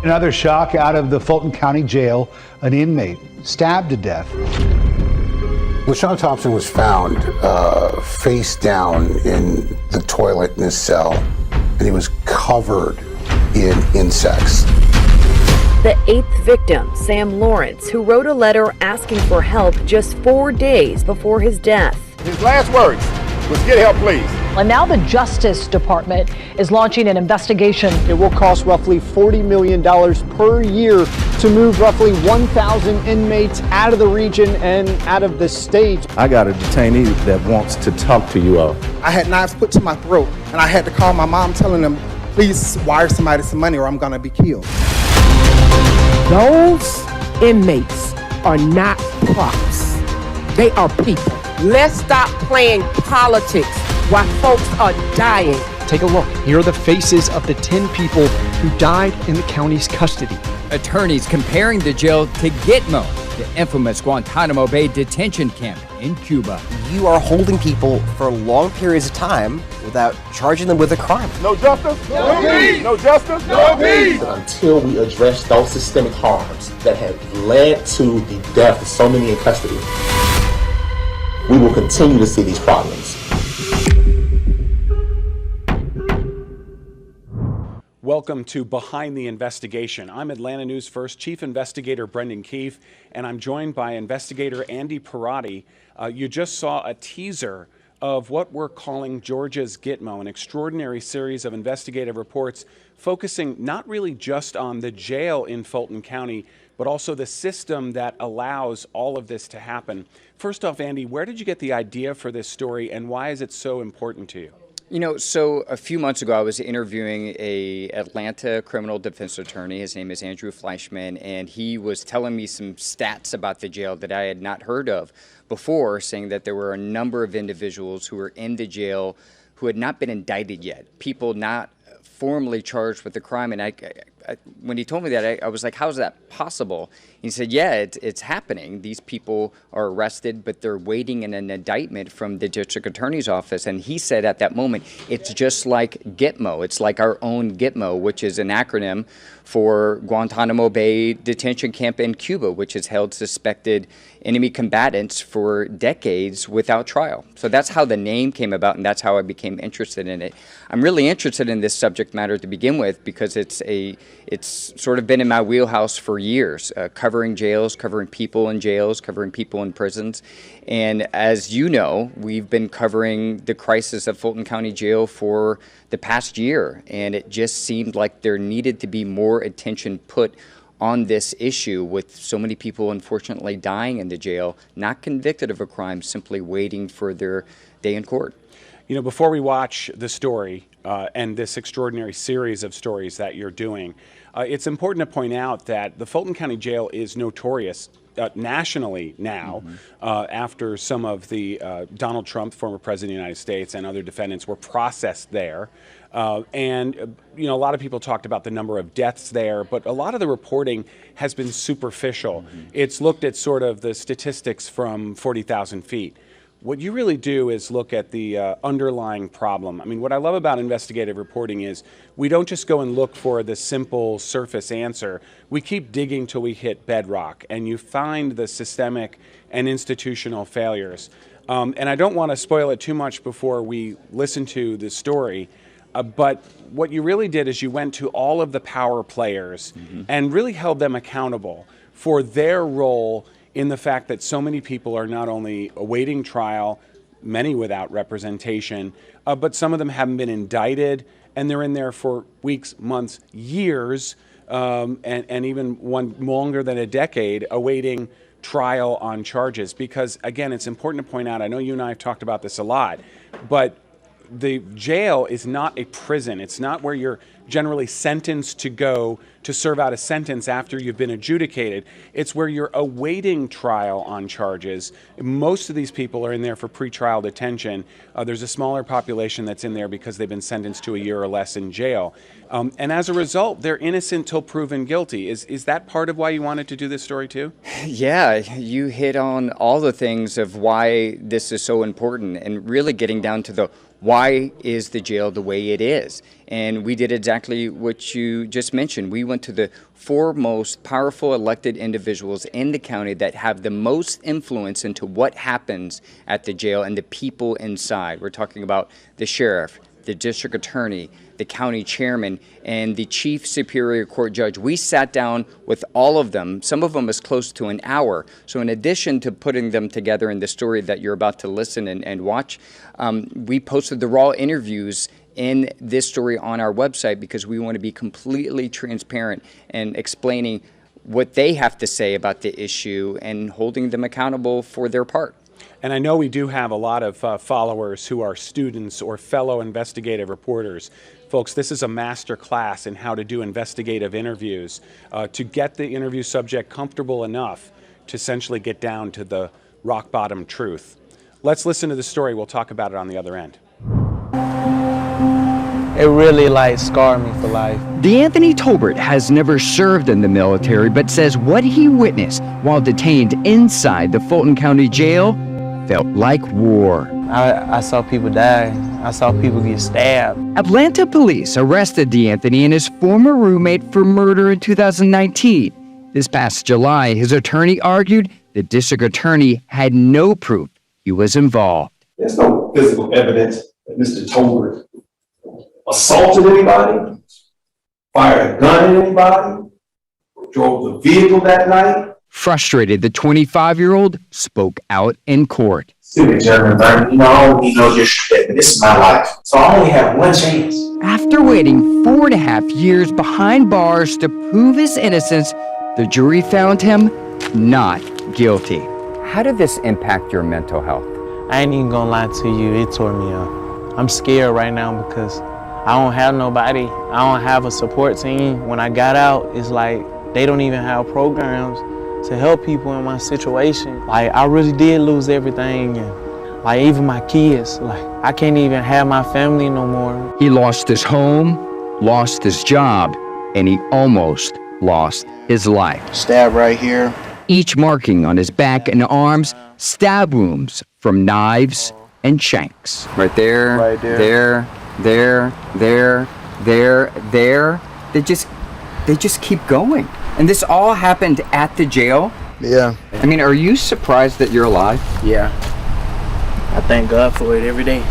Another shock out of the Fulton County Jail, an inmate stabbed to death. LaShawn Thompson was found face down in the toilet in his cell, and he was covered in insects. The 8th victim, Sam Lawrence, who wrote a letter asking for help just 4 days before his death. His last words was, "Get help, please." And now the Justice Department is launching an investigation. It will cost roughly $40 million per year to move roughly 1,000 inmates out of the region and out of the state. I got a detainee that wants to talk to you all. I had knives put to my throat, and I had to call my mom telling them, please wire somebody some money or I'm gonna be killed. Those inmates are not props. They are people. Let's stop playing politics while folks are dying. Take a look. Here are the faces of the 10 people who died in the county's custody. Attorneys comparing the jail to Gitmo, the infamous Guantanamo Bay detention camp in Cuba. You are holding people for long periods of time without charging them with a crime. No justice, no peace. No justice, no peace. Until we address those systemic harms that have led to the death of so many in custody, we will continue to see these problems. Welcome to Behind the Investigation. I'm Atlanta News First Chief Investigator Brendan Keefe, and I'm joined by Investigator Andy Pierrotti. You just saw a teaser of what we're calling Georgia's Gitmo, an extraordinary series of investigative reports focusing not really just on the jail in Fulton County, but also the system that allows all of this to happen. First off, Andy, where did you get the idea for this story, and why is it so important to you? You know, so a few months ago, I was interviewing a Atlanta criminal defense attorney. His name is Andrew Fleischman, and he was telling me some stats about the jail that I had not heard of before, saying that there were a number of individuals who were in the jail who had not been indicted yet, people not formally charged with the crime. And when he told me that, I was like, how is that possible? He said, yeah, it's happening. These people are arrested, but they're waiting in an indictment from the district attorney's office. And he said at that moment, it's just like Gitmo. It's like our own Gitmo, which is an acronym for Guantanamo Bay Detention Camp in Cuba, which has held suspected enemy combatants for decades without trial. So that's how the name came about, and that's how I became interested in it. I'm really interested in this subject matter to begin with because it's sort of been in my wheelhouse for years, covering jails, covering people in jails, covering people in prisons. And as you know, we've been covering the crisis of Fulton County Jail for the past year, and it just seemed like there needed to be more attention put on this issue with so many people unfortunately dying in the jail, not convicted of a crime, simply waiting for their day in court. You know, before we watch the story and this extraordinary series of stories that you're doing, it's important to point out that the Fulton County Jail is notorious nationally now, after some of the Donald Trump, former president of the United States, and other defendants were processed there. And you know, a lot of people talked about the number of deaths there, but a lot of the reporting has been superficial. It's looked at sort of the statistics from 40,000 feet. What you really do is look at the underlying problem. I mean, what I love about investigative reporting is we don't just go and look for the simple surface answer. We keep digging till we hit bedrock, and you find the systemic and institutional failures. And I don't want to spoil it too much before we listen to the story, but what you really did is you went to all of the power players and really held them accountable for their role in the fact that so many people are not only awaiting trial, many without representation, but some of them haven't been indicted, and they're in there for weeks, months, years, and even one longer than a decade, awaiting trial on charges. Because, again, it's important to point out, I know you and I have talked about this a lot, but the jail is not a prison. It's not where you're generally sentenced to go to serve out a sentence after you've been adjudicated. It's where you're awaiting trial on charges. Most of these people are in there for pretrial detention. There's a smaller population that's in there because they've been sentenced to a year or less in jail. And as a result, they're innocent till proven guilty. Is that part of why you wanted to do this story too? Yeah, you hit on all the things of why this is so important, and really getting down to the why is the jail the way it is. And we did exactly what you just mentioned. We went to the four most powerful elected individuals in the county that have the most influence into what happens at the jail and the people inside. We're talking about the sheriff, the district attorney, the county chairman, and the chief superior court judge. We sat down with all of them, some of them as close to an hour. So in addition to putting them together in the story that you're about to listen and watch, we posted the raw interviews in this story on our website because we want to be completely transparent and explaining what they have to say about the issue and holding them accountable for their part. And I know we do have a lot of followers who are students or fellow investigative reporters. Folks, this is a master class in how to do investigative interviews to get the interview subject comfortable enough to essentially get down to the rock bottom truth. Let's listen to the story. We'll talk about it on the other end. It really scarred me for life. D'Anthony Tolbert has never served in the military, but says what he witnessed while detained inside the Fulton County Jail felt like war. I saw people die. I saw people get stabbed. Atlanta police arrested D'Anthony and his former roommate for murder in 2019. This past July, his attorney argued the district attorney had no proof he was involved. There's no physical evidence that Mr. Tolbert assaulted anybody, fired a gun at anybody, drove the vehicle that night. Frustrated, the 25-year-old spoke out in court. Student German, I only know your shit, but this is my life, so I only have one chance. After waiting 4.5 years behind bars to prove his innocence, the jury found him not guilty. How did this impact your mental health? I ain't even gonna lie to you, it tore me up. I'm scared right now because I don't have nobody. I don't have a support team. When I got out, it's like they don't even have programs to help people in my situation. I really did lose everything, and even my kids. I can't even have my family no more. He lost his home, lost his job, and he almost lost his life. Stab right here. Each marking on his back and arms, stab wounds from knives and shanks. Right there, right there. There. They just keep going. And this all happened at the jail? Yeah. I mean, are you surprised that you're alive? Yeah. I thank God for it every day.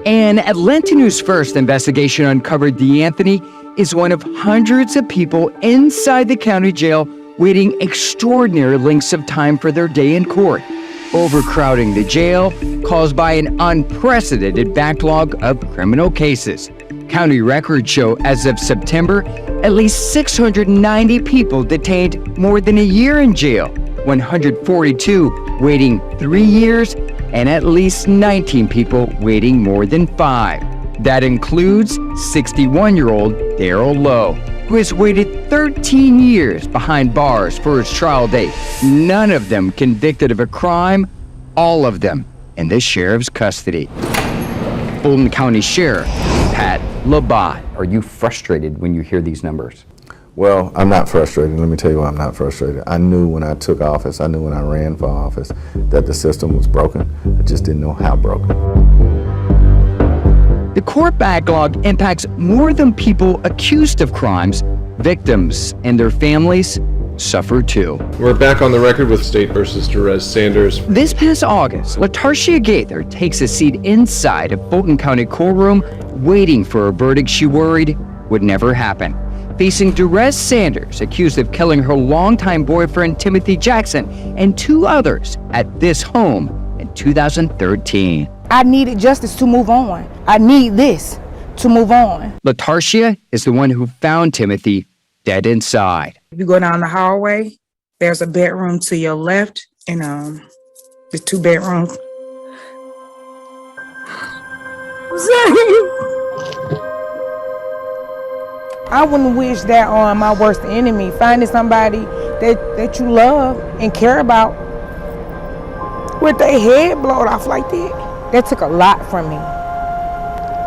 An Atlanta News First investigation uncovered D'Anthony is one of hundreds of people inside the county jail waiting extraordinary lengths of time for their day in court. Overcrowding the jail caused by an unprecedented backlog of criminal cases. County records show as of September, at least 690 people detained more than a year in jail, 142 waiting 3 years, and at least 19 people waiting more than 5. That includes 61-year-old Daryl Lowe, who has waited 13 years behind bars for his trial date. None of them convicted of a crime, all of them in the sheriff's custody. Fulton County Sheriff Pat Labat. Are you frustrated when you hear these numbers? Well, I'm not frustrated. Let me tell you why I'm not frustrated. I knew when I took office, I knew when I ran for office, that the system was broken. I just didn't know how broken. The court backlog impacts more than people accused of crimes. Victims and their families suffer too. We're back on the record with State versus Jerez Sanders. This past August, Latarcia Gaither takes a seat inside a Fulton County courtroom, waiting for a verdict she worried would never happen. Facing Jerez Sanders, accused of killing her longtime boyfriend Timothy Jackson and 2 others at this home in 2013. I needed justice to move on. I need this to move on. Latarcia is the one who found Timothy dead inside. If you go down the hallway, there's a bedroom to your left, and the 2 bedrooms. I wouldn't wish that on my worst enemy. Finding somebody that you love and care about with their head blown off like that took a lot from me.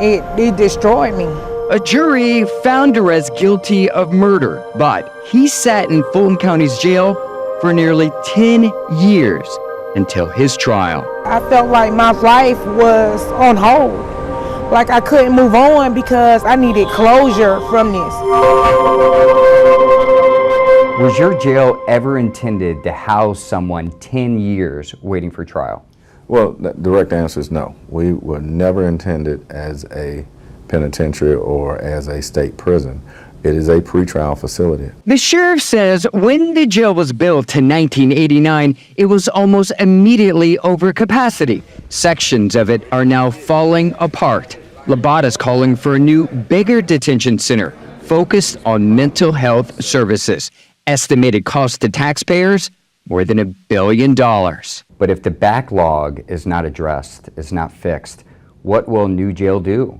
It destroyed me. A jury found Jerez guilty of murder, but he sat in Fulton County's jail for nearly 10 years until his trial. I felt like my life was on hold like I couldn't move on because I needed closure from this. Was your jail ever intended to house someone 10 years waiting for trial? Well, the direct answer is no. We were never intended as a penitentiary or as a state prison. It is a pretrial facility. The sheriff says when the jail was built in 1989, it was almost immediately over capacity. Sections of it are now falling apart. Labata's calling for a new, bigger detention center focused on mental health services. Estimated cost to taxpayers, more than $1 billion. But if the backlog is not addressed, is not fixed, what will new jail do?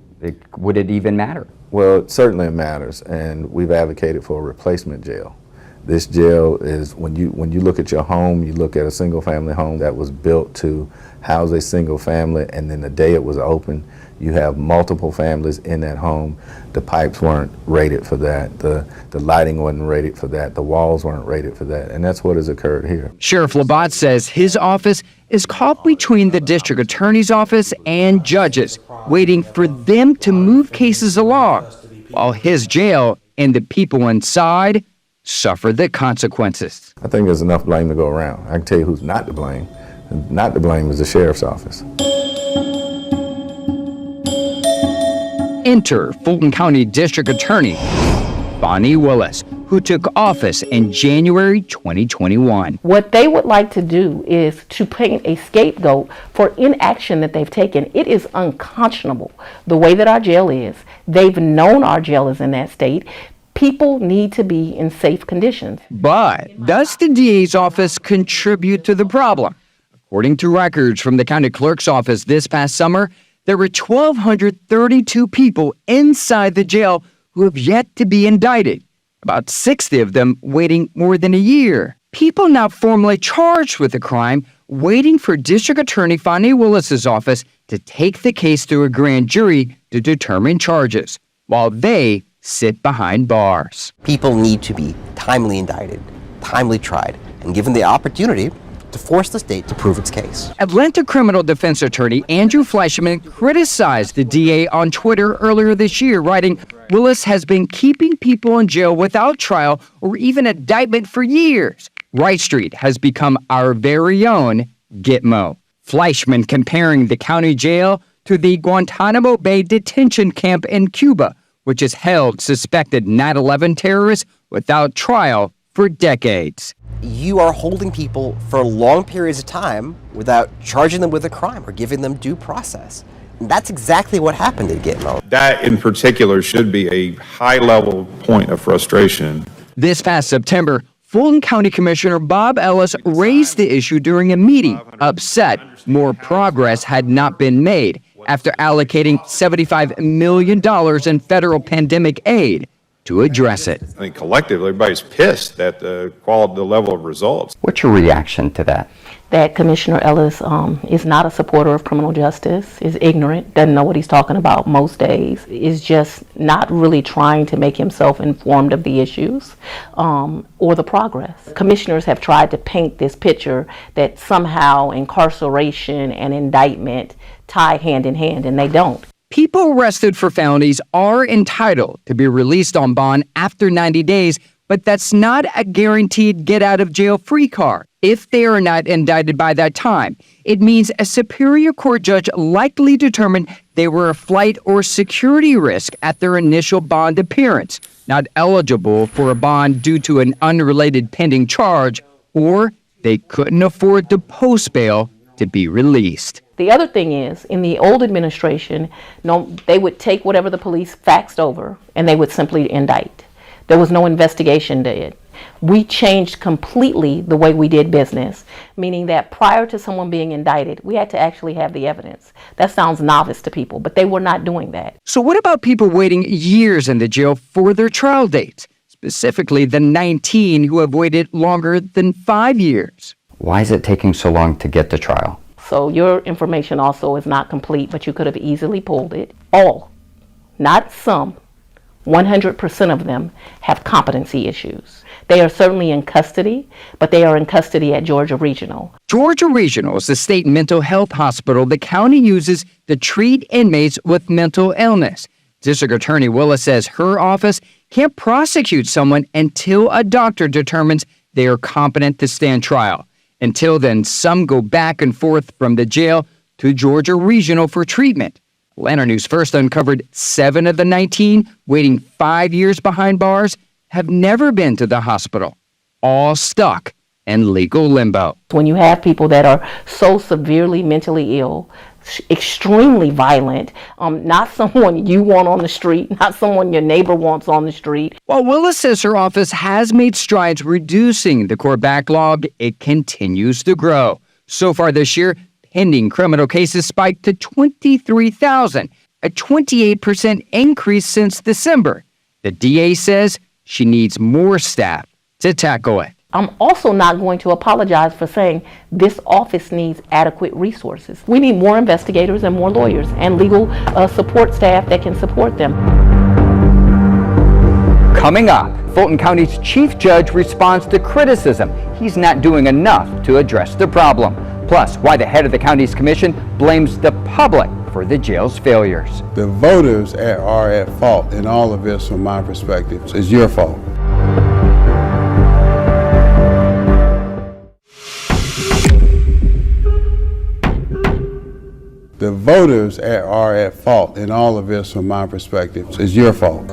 Would it even matter? Well, certainly it matters, and we've advocated for a replacement jail. This jail is, when you look at your home, you look at a single family home that was built to house a single family, and then the day it was open, you have multiple families in that home. The pipes weren't rated for that. The lighting wasn't rated for that. The walls weren't rated for that. And that's what has occurred here. Sheriff Labat says his office is caught between the district attorney's office and judges, waiting for them to move cases along, while his jail and the people inside suffer the consequences. I think there's enough blame to go around. I can tell you who's not to blame. Not to blame is the sheriff's office. Enter Fulton County District Attorney Bonnie Willis, who took office in January 2021. What they would like to do is to paint a scapegoat for inaction that they've taken. It is unconscionable the way that our jail is. They've known our jail is in that state. People need to be in safe conditions. But does the DA's office contribute to the problem? According to records from the county clerk's office this past summer, there were 1,232 people inside the jail who have yet to be indicted, about 60 of them waiting more than a year. People not formally charged with the crime waiting for District Attorney Bonnie Willis's office to take the case through a grand jury to determine charges, while they sit behind bars. People need to be timely indicted, timely tried, and given the opportunity to force the state to prove its case. Atlanta criminal defense attorney Andrew Fleischman criticized the DA on Twitter earlier this year, writing, "Willis has been keeping people in jail without trial or even indictment for years. Wright Street has become our very own Gitmo." Fleischman comparing the county jail to the Guantanamo Bay detention camp in Cuba, which has held suspected 9/11 terrorists without trial for decades. You are holding people for long periods of time without charging them with a crime or giving them due process. And that's exactly what happened at Gitmo. That in particular should be a high-level point of frustration. This past September, Fulton County Commissioner Bob Ellis raised the issue during a meeting, upset more progress had not been made after allocating $75 million in federal pandemic aid to address it. I think collectively, everybody's pissed at the quality, the level of results. What's your reaction to that? That Commissioner Ellis is not a supporter of criminal justice, is ignorant, doesn't know what he's talking about most days, is just not really trying to make himself informed of the issues or the progress. Commissioners have tried to paint this picture that somehow incarceration and indictment tie hand in hand, and they don't. People arrested for felonies are entitled to be released on bond after 90 days, but that's not a guaranteed get-out-of-jail-free card. If they are not indicted by that time, it means a Superior Court judge likely determined they were a flight or security risk at their initial bond appearance, not eligible for a bond due to an unrelated pending charge, or they couldn't afford to post bail to be released. The other thing is, in the old administration, they would take whatever the police faxed over and they would simply indict. There was no investigation did. We changed completely the way we did business, meaning that prior to someone being indicted, we had to actually have the evidence. That sounds novice to people, but they were not doing that. So what about people waiting years in the jail for their trial dates, specifically the 19 who have waited longer than 5 years? Why is it taking so long to get to trial? So your information also is not complete, but you could have easily pulled it. All, not some, 100% of them have competency issues. They are certainly in custody, but they are in custody at Georgia Regional. Georgia Regional is the state mental health hospital the county uses to treat inmates with mental illness. District Attorney Willis says her office can't prosecute someone until a doctor determines they are competent to stand trial. Until then, some go back and forth from the jail to Georgia Regional for treatment. Atlanta News First uncovered 7 of the 19 waiting 5 years behind bars have never been to the hospital, all stuck in legal limbo. When you have people that are so severely mentally ill, extremely violent, not someone you want on the street, not someone your neighbor wants on the street. While Willis says her office has made strides reducing the court backlog, it continues to grow. So far this year, pending criminal cases spiked to 23,000, a 28% increase since December. The DA says she needs more staff to tackle it. I'm also not going to apologize for saying this office needs adequate resources. We need more investigators and more lawyers and legal support staff that can support them. Coming up, Fulton County's chief judge responds to criticism he's not doing enough to address the problem. Plus, why the head of the county's commission blames the public for the jail's failures. The voters are at fault in all of this from my perspective. It's your fault. The voters are at fault in all of this from my perspective. It's your fault.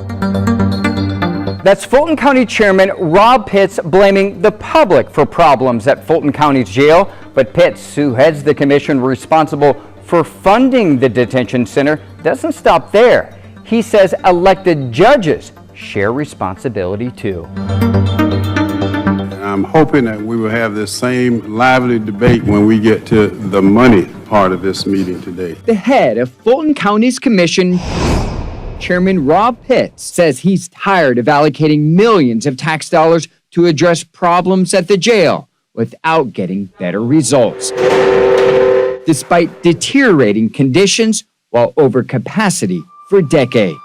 That's Fulton County Chairman Rob Pitts blaming the public for problems at Fulton County's jail. But Pitts, who heads the commission responsible for funding the detention center, doesn't stop there. He says elected judges share responsibility too. I'm hoping that we will have this same lively debate when we get to the money part of this meeting today. The head of Fulton County's commission, Chairman Rob Pitts, says he's tired of allocating millions of tax dollars to address problems at the jail without getting better results. Despite deteriorating conditions while over capacity for decades.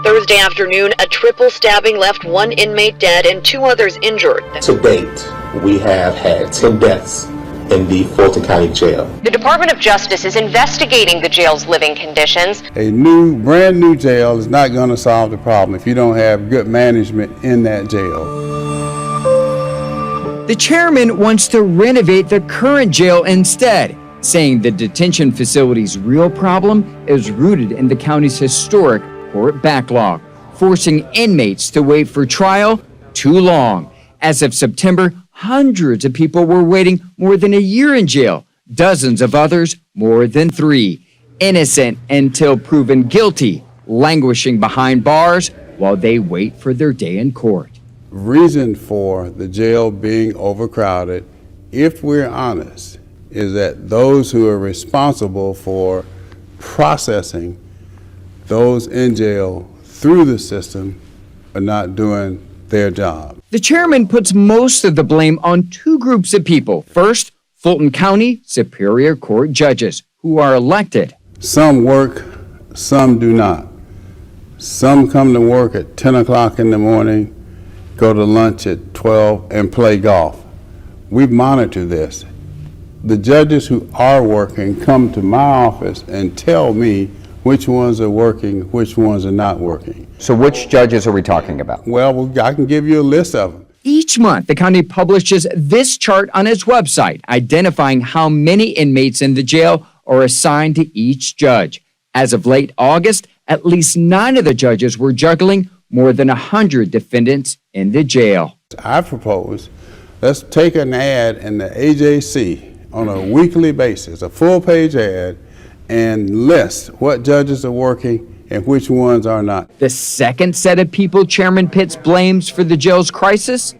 Thursday afternoon, a triple stabbing left 1 inmate dead and 2 others injured. To date, we have had 10 deaths in the Fulton County Jail. The Department of Justice is investigating the jail's living conditions. A brand new jail is not going to solve the problem if you don't have good management in that jail. The chairman wants to renovate the current jail instead, saying the detention facility's real problem is rooted in the county's historic court backlog, forcing inmates to wait for trial too long. As of September, hundreds of people were waiting more than a year in jail, dozens of others more than 3. Innocent until proven guilty, languishing behind bars while they wait for their day in court. Reason for the jail being overcrowded, if we're honest, is that those who are responsible for processing those in jail through the system are not doing their job. The chairman puts most of the blame on 2 groups of people. First, Fulton County Superior Court judges who are elected. Some work, some do not. Some come to work at 10 o'clock in the morning, go to lunch at 12, and play golf. We monitor this. The judges who are working come to my office and tell me which ones are working, which ones are not working. So which judges are we talking about? Well, I can give you a list of them. Each month, the county publishes this chart on its website, identifying how many inmates in the jail are assigned to each judge. As of late August, at least 9 of the judges were juggling more than 100 defendants in the jail. I propose, let's take an ad in the AJC on a weekly basis, a full-page ad, and list what judges are working and which ones are not. The second set of people Chairman Pitts blames for the jail's crisis,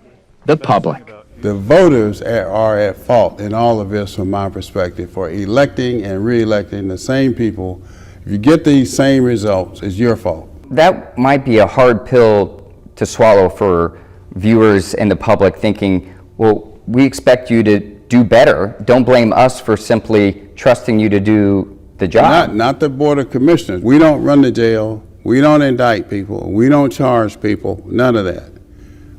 the public. The voters are at fault in all of this from my perspective for electing and re-electing the same people. If you get these same results, it's your fault. That might be a hard pill to swallow for viewers and the public thinking, well, we expect you to do better. Don't blame us for simply trusting you to do the job. Not the Board of Commissioners. We don't run the jail. We don't indict people. We don't charge people. None of that.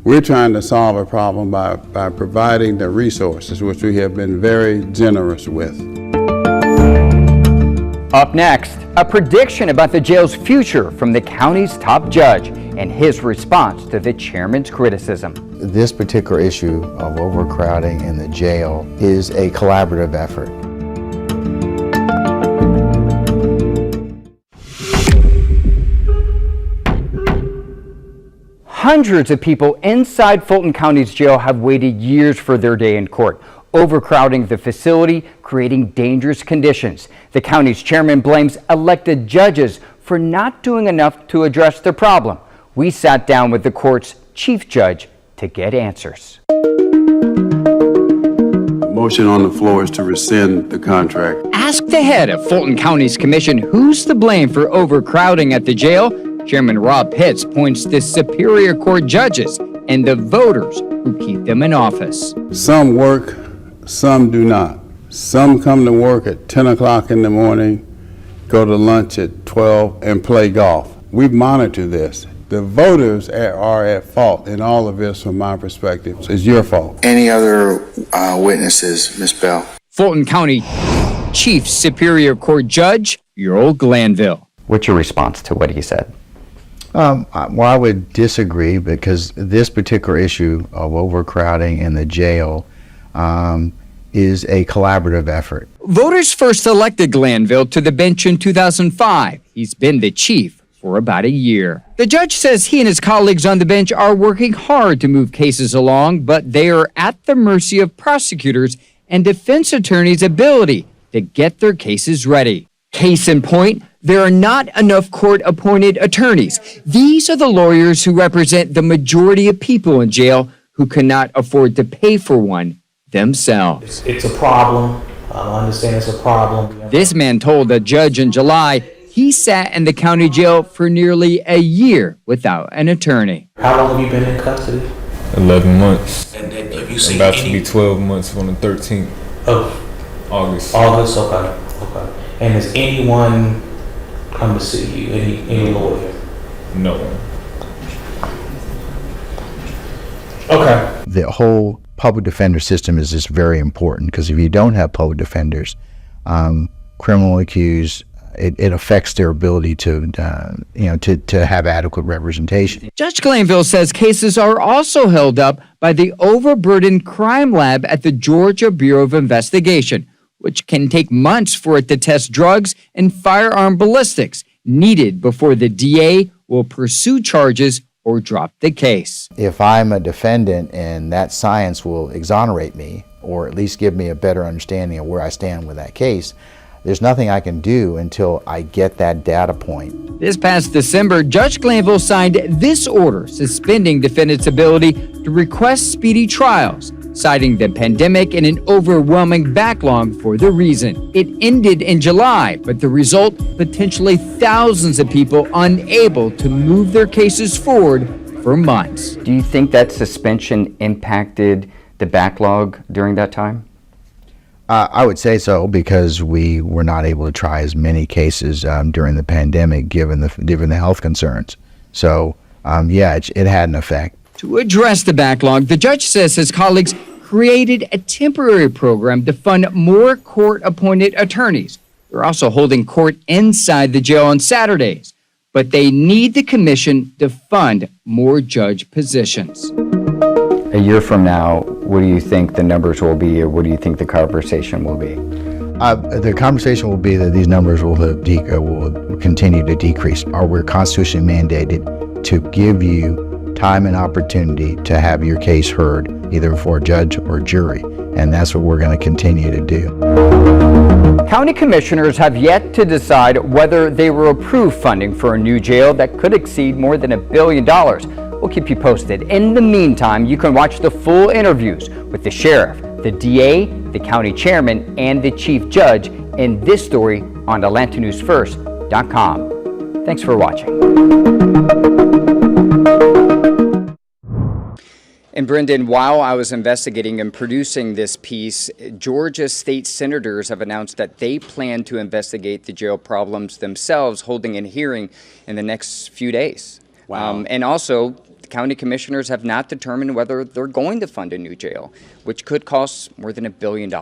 We're trying to solve a problem by providing the resources, which we have been very generous with. Up next, a prediction about the jail's future from the county's top judge and his response to the chairman's criticism. This particular issue of overcrowding in the jail is a collaborative effort. Hundreds of people inside Fulton County's jail have waited years for their day in court, overcrowding the facility, creating dangerous conditions. The county's chairman blames elected judges for not doing enough to address the problem. We sat down with the court's chief judge to get answers. Motion on the floor is to rescind the contract. Ask the head of Fulton County's commission who's to blame for overcrowding at the jail. Chairman Rob Pitts points to Superior Court judges and the voters who keep them in office. Some work, some do not. Some come to work at 10 o'clock in the morning, go to lunch at 12, and play golf. We monitor this. The voters are at fault in all of this from my perspective. It's your fault. Any other witnesses, Ms. Bell? Fulton County Chief Superior Court Judge Earl Glanville. What's your response to what he said? Well, I would disagree because this particular issue of overcrowding in the jail is a collaborative effort. Voters first elected Glanville to the bench in 2005. He's been the chief for about a year. The judge says he and his colleagues on the bench are working hard to move cases along, but they are at the mercy of prosecutors and defense attorneys' ability to get their cases ready. Case in point, there are not enough court-appointed attorneys. These are the lawyers who represent the majority of people in jail who cannot afford to pay for one themselves. It's a problem. I understand it's a problem. This man told a judge in July he sat in the county jail for nearly a year without an attorney. How long have you been in custody? 11 months. And have you seen About to be 12 months on the 13th of August. August, okay. And has anyone come to see you? Any lawyer? No. Okay. The whole public defender system is just very important because if you don't have public defenders, criminal accused, it affects their ability to have adequate representation. Judge Glanville says cases are also held up by the overburdened crime lab at the Georgia Bureau of Investigation, which can take months for it to test drugs and firearm ballistics needed before the DA will pursue charges or drop the case. If I'm a defendant and that science will exonerate me, or at least give me a better understanding of where I stand with that case, there's nothing I can do until I get that data point. This past December, Judge Glanville signed this order suspending defendants' ability to request speedy trials, citing the pandemic and an overwhelming backlog for the reason. It ended in July, but the result, potentially thousands of people unable to move their cases forward for months. Do you think that suspension impacted the backlog during that time? I would say so because we were not able to try as many cases during the pandemic given the health concerns. So it had an effect. To address the backlog, the judge says his colleagues created a temporary program to fund more court-appointed attorneys. They're also holding court inside the jail on Saturdays, but they need the commission to fund more judge positions. A year from now, what do you think the numbers will be, or what do you think the conversation will be? The conversation will be that these numbers will continue to decrease. We're constitutionally mandated to give you time and opportunity to have your case heard, either before a judge or jury, and that's what we're going to continue to do. County commissioners have yet to decide whether they will approve funding for a new jail that could exceed more than $1 billion. We'll keep you posted. In the meantime, you can watch the full interviews with the sheriff, the DA, the county chairman, and the chief judge in this story on AtlantaNewsFirst.com. Thanks for watching. And Brendan, while I was investigating and producing this piece, Georgia state senators have announced that they plan to investigate the jail problems themselves, holding a hearing in the next few days. Wow. And also, the county commissioners have not determined whether they're going to fund a new jail, which could cost more than $1 billion.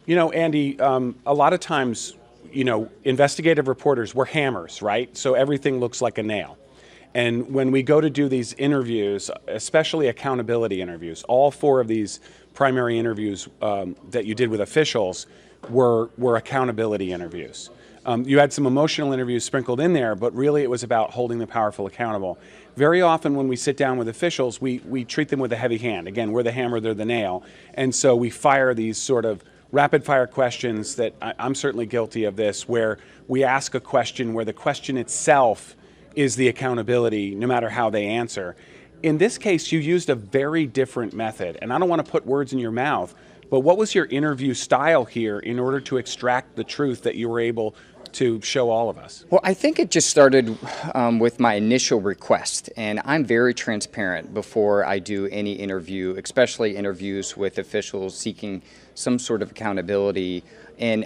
You know, Andy, a lot of times, you know, investigative reporters, we're hammers, right? So everything looks like a nail. And when we go to do these interviews, especially accountability interviews, all 4 of these primary interviews that you did with officials were accountability interviews. You had some emotional interviews sprinkled in there, but really it was about holding the powerful accountable. Very often when we sit down with officials, we treat them with a heavy hand. Again, we're the hammer, they're the nail. And so we fire these sort of rapid fire questions that I'm certainly guilty of this, where we ask a question where the question itself is the accountability, no matter how they answer. In this case, you used a very different method, and I don't want to put words in your mouth, but what was your interview style here in order to extract the truth that you were able to show all of us? Well, I think it just started with my initial request, and I'm very transparent before I do any interview, especially interviews with officials seeking some sort of accountability. And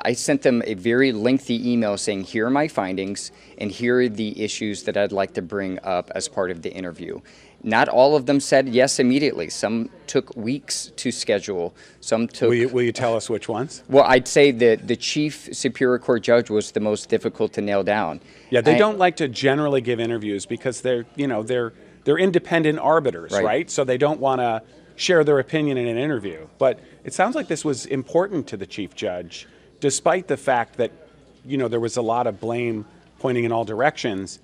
I sent them a very lengthy email saying, here are my findings, and here are the issues that I'd like to bring up as part of the interview. Not all of them said yes immediately. Some took weeks to schedule. Some took... Will you tell us which ones? Well, I'd say that the chief Superior Court judge was the most difficult to nail down. Yeah, they don't like to generally give interviews because they're independent arbiters, right? So they don't want to share their opinion in an interview. But it sounds like this was important to the chief judge, despite the fact that, there was a lot of blame pointing in all directions.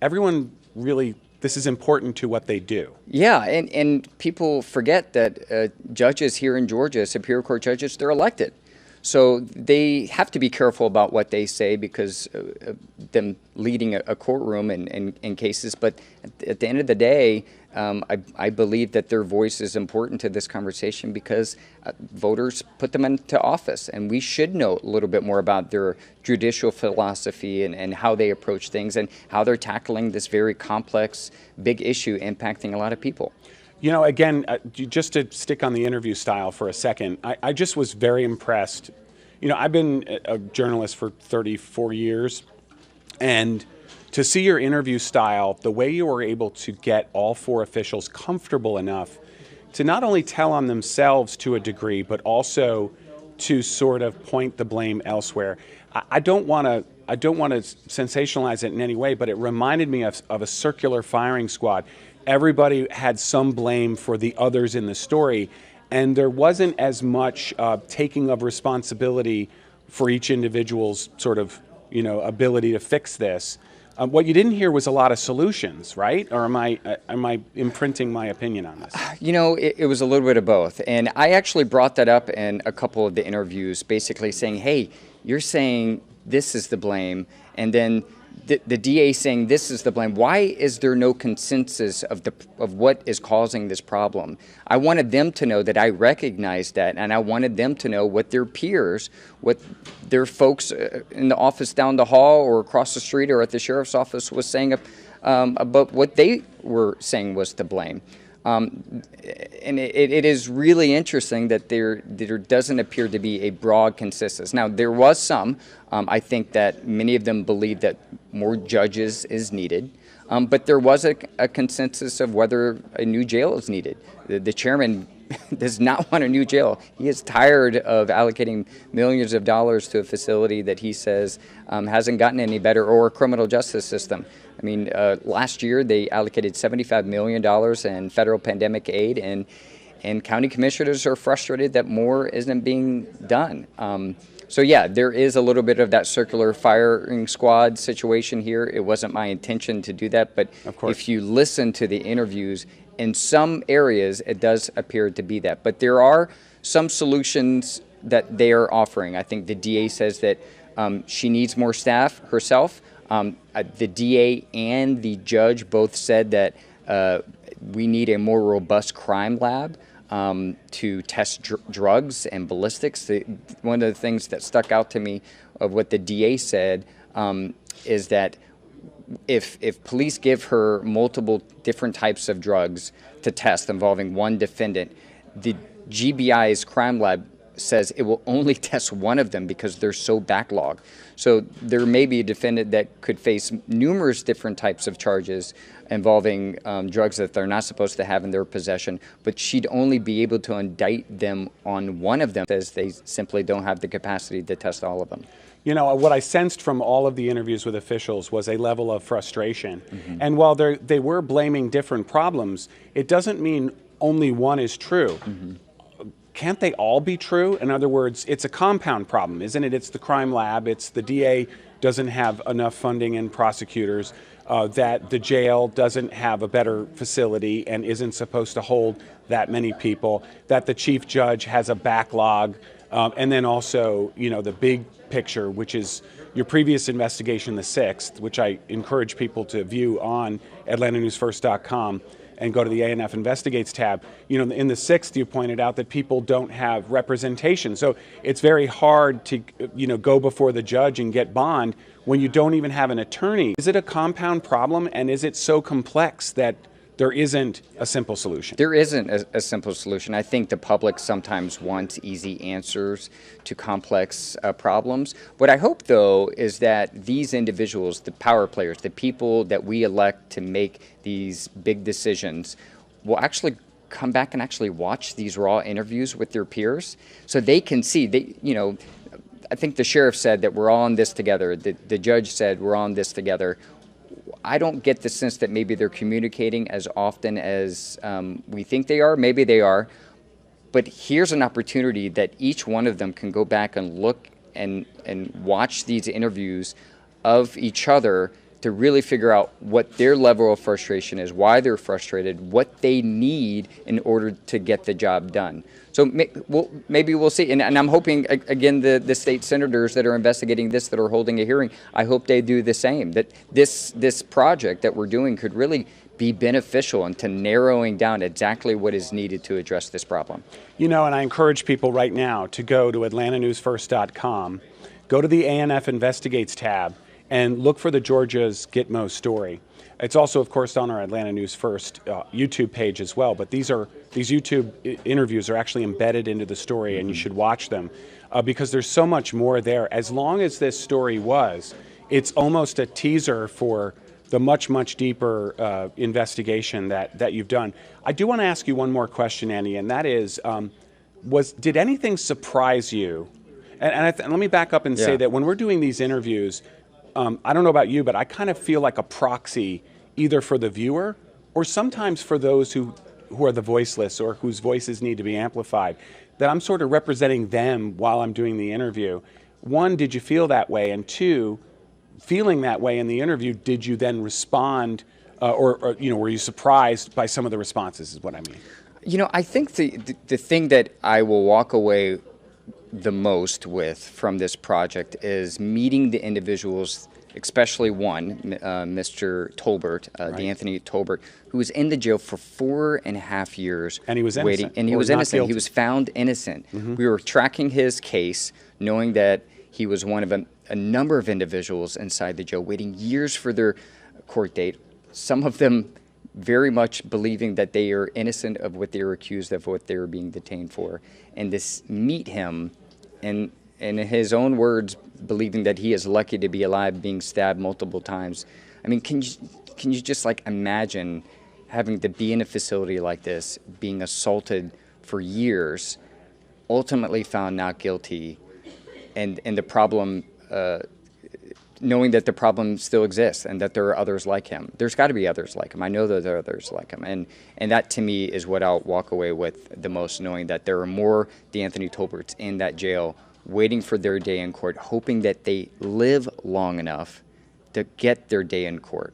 Everyone really, this is important to what they do. Yeah, and people forget that judges here in Georgia, Superior Court judges, they're elected. So they have to be careful about what they say because of them leading a courtroom in cases. But at the end of the day, I believe that their voice is important to this conversation because voters put them into office. And we should know a little bit more about their judicial philosophy and how they approach things and how they're tackling this very complex, big issue impacting a lot of people. Again, just to stick on the interview style for a second, I just was very impressed. I've been a journalist for 34 years, and to see your interview style, the way you were able to get all 4 officials comfortable enough to not only tell on themselves to a degree, but also to sort of point the blame elsewhere. I don't want to sensationalize it in any way, but it reminded me of a circular firing squad. Everybody had some blame for the others in the story, and there wasn't as much taking of responsibility for each individual's sort of, ability to fix this. What you didn't hear was a lot of solutions, right? Or am I imprinting my opinion on this? It was a little bit of both, and I actually brought that up in a couple of the interviews, basically saying, hey, you're saying this is the blame, and then the DA saying this is the blame. Why is there no consensus of what is causing this problem? I wanted them to know that I recognized that, and I wanted them to know what their peers, what their folks in the office down the hall or across the street or at the sheriff's office was saying about what they were saying was to blame. And it is really interesting that there doesn't appear to be a broad consensus. Now, there was some. I think that many of them believe that more judges is needed. But there was a consensus of whether a new jail is needed. The chairman does not want a new jail. He is tired of allocating millions of dollars to a facility that he says hasn't gotten any better, or a criminal justice system. I mean, last year they allocated $75 million in federal pandemic aid, and county commissioners are frustrated that more isn't being done. So yeah, there is a little bit of that circular firing squad situation here. It wasn't my intention to do that, but if you listen to the interviews, in some areas it does appear to be that. But there are some solutions that they are offering. I think the DA says that she needs more staff herself. The DA and the judge both said that we need a more robust crime lab to test drugs and ballistics. One of the things that stuck out to me of what the DA said is that if police give her multiple different types of drugs to test involving one defendant, the GBI's crime lab says it will only test one of them because they're so backlogged. So there may be a defendant that could face numerous different types of charges involving drugs that they're not supposed to have in their possession, but she'd only be able to indict them on one of them, as they simply don't have the capacity to test all of them. You know, what I sensed from all of the interviews with officials was a level of frustration. And while they were blaming different problems, it doesn't mean only one is true. Can't they all be true? In other words, it's a compound problem, isn't it? It's the crime lab, it's the DA doesn't have enough funding and prosecutors, that the jail doesn't have a better facility and isn't supposed to hold that many people, that the chief judge has a backlog, and then also, you know, the big picture, which is your previous investigation, the 6th, which I encourage people to view on AtlantaNewsFirst.com and go to the ANF Investigates tab. You know, in the 6th, you pointed out that people don't have representation. So it's very hard to, you know, go before the judge and get bond when you don't even have an attorney. Is it a compound problem, and is it so complex that there isn't a simple solution? There isn't a simple solution. I think the public sometimes wants easy answers to complex problems. What I hope, though, is that these individuals, the power players, the people that we elect to make these big decisions, will actually come back and actually watch these raw interviews with their peers so they can see, you know, I think the sheriff said that we're all in this together. The judge said we're all in this together. I don't get the sense that maybe they're communicating as often as we think they are. Maybe they are. But here's an opportunity that each one of them can go back and look and watch these interviews of each other to really figure out what their level of frustration is, why they're frustrated, what they need in order to get the job done. So maybe we'll see. And I'm hoping, again, the state senators that are investigating this, that are holding a hearing, I hope they do the same, that this project that we're doing could really be beneficial into narrowing down exactly what is needed to address this problem. You know, and I encourage people right now to go to AtlantaNewsFirst.com, go to the ANF Investigates tab, and look for the Georgia's Gitmo story. It's also, of course, on our Atlanta News First YouTube page as well. But these YouTube interviews are actually embedded into the story, and you should watch them because there's so much more there. As long as this story was, it's almost a teaser for the much, much deeper investigation that you've done. I do want to ask you one more question, Annie, and that is, did anything surprise you? And let me back up and say that when we're doing these interviews, I don't know about you, but I kind of feel like a proxy either for the viewer or sometimes for those who are the voiceless or whose voices need to be amplified, that I'm sort of representing them while I'm doing the interview. One, did you feel that way? And two, feeling that way in the interview, did you then respond or you know, were you surprised by some of the responses is what I mean? You know, I think the thing that I will walk away the most with from this project is meeting the individuals, especially one, Mr. Tolbert, D'Anthony Tolbert, who was in the jail for 4.5 years. And he was waiting, innocent. And he was innocent. He was found innocent. We were tracking his case, knowing that he was one of a number of individuals inside the jail, waiting years for their court date. Some of them very much believing that they are innocent of what they were accused of, what they were being detained for. And to meet him, and in his own words, believing that he is lucky to be alive, being stabbed multiple times. I mean, can you just like imagine having to be in a facility like this, being assaulted for years, ultimately found not guilty, and the problem, knowing that the problem still exists and that there are others like him. There's got to be others like him. I know that there are others like him. And that, to me, is what I'll walk away with the most, knowing that there are more D'Anthony Tolberts in that jail waiting for their day in court, hoping that they live long enough to get their day in court.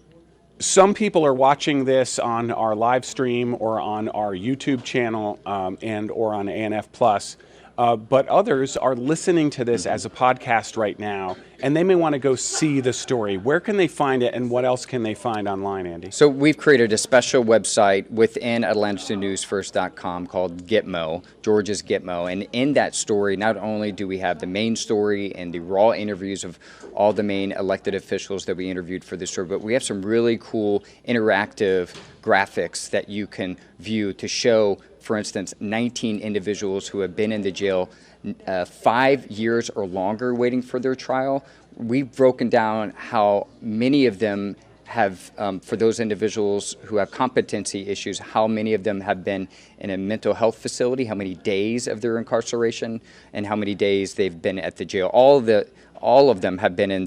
Some people are watching this on our live stream or on our YouTube channel and or on ANF Plus. But others are listening to this as a podcast right now, and they may want to go see the story. Where can they find it, and what else can they find online, Andy? So we've created a special website within AtlantaNewsFirst.com called Gitmo, George's Gitmo. And in that story, not only do we have the main story and the raw interviews of all the main elected officials that we interviewed for this story, but we have some really cool interactive graphics that you can view to show, for instance, 19 individuals who have been in the jail 5 years or longer waiting for their trial. We've broken down how many of them have, for those individuals who have competency issues, how many of them have been in a mental health facility, how many days of their incarceration, and how many days they've been at the jail. All of them have been in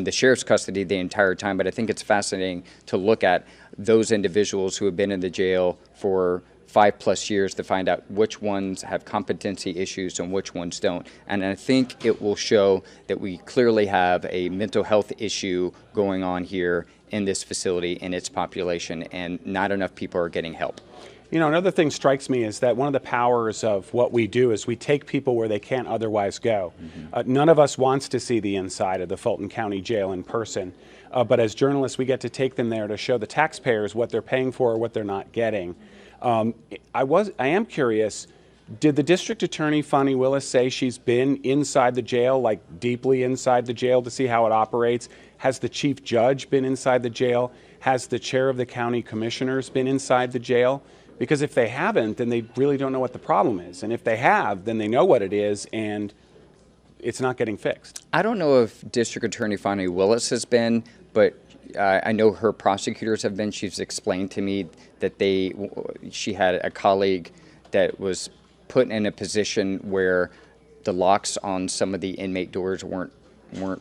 the sheriff's custody the entire time, but I think it's fascinating to look at those individuals who have been in the jail for 5+ years to find out which ones have competency issues and which ones don't. And I think it will show that we clearly have a mental health issue going on here in this facility in its population, and not enough people are getting help. You know, another thing strikes me is that one of the powers of what we do is we take people where they can't otherwise go. None of us wants to see the inside of the Fulton County Jail in person, but as journalists we get to take them there to show the taxpayers what they're paying for or what they're not getting. I am curious, did the district attorney, Fani Willis, say she's been inside the jail, like deeply inside the jail, to see how it operates? Has the chief judge been inside the jail? Has the chair of the county commissioners been inside the jail? Because if they haven't, then they really don't know what the problem is. And if they have, then they know what it is, and it's not getting fixed. I don't know if District Attorney Fani Willis has been, but I know her prosecutors have been. She's explained to me that she had a colleague that was put in a position where the locks on some of the inmate doors weren't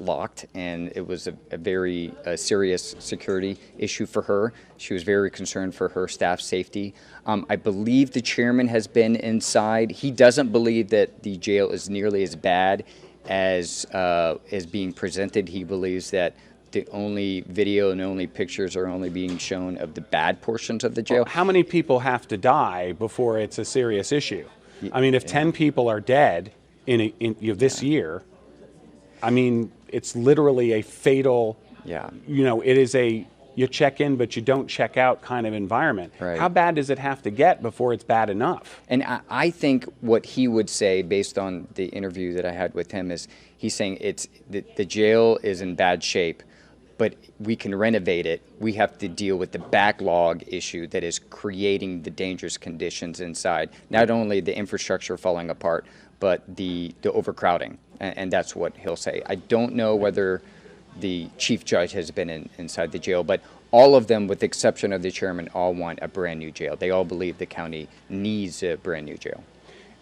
locked, and it was a very serious security issue for her. She was very concerned for her staff's safety. I believe the chairman has been inside. He doesn't believe that the jail is nearly as bad as being presented. He believes that the only video and only pictures are only being shown of the bad portions of the jail. Well, how many people have to die before it's a serious issue? I mean, if 10 people are dead in this year, I mean, it's literally a fatal, you know, it is you check in but you don't check out kind of environment. Right. How bad does it have to get before it's bad enough? And I think what he would say, based on the interview that I had with him, is he's saying the jail is in bad shape, but we can renovate it. We have to deal with the backlog issue that is creating the dangerous conditions inside. Not only the infrastructure falling apart, but the overcrowding. And that's what he'll say. I don't know whether the chief judge has been inside the jail, but all of them, with the exception of the chairman, all want a brand new jail. They all believe the county needs a brand new jail.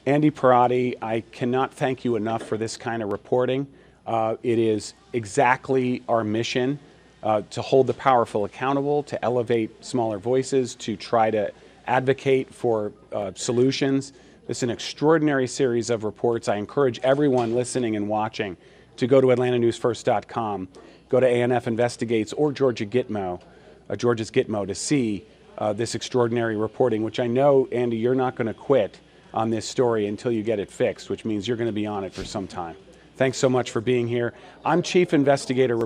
Andy Pierrotti, I cannot thank you enough for this kind of reporting. It is exactly our mission, to hold the powerful accountable, to elevate smaller voices, to try to advocate for solutions. This is an extraordinary series of reports. I encourage everyone listening and watching to go to AtlantaNewsFirst.com, go to ANF Investigates or George's Gitmo to see this extraordinary reporting, which I know, Andy, you're not going to quit on this story until you get it fixed, which means you're going to be on it for some time. Thanks so much for being here. I'm Chief Investigative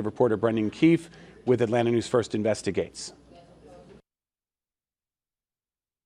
Reporter Brendan Keefe with Atlanta News First Investigates.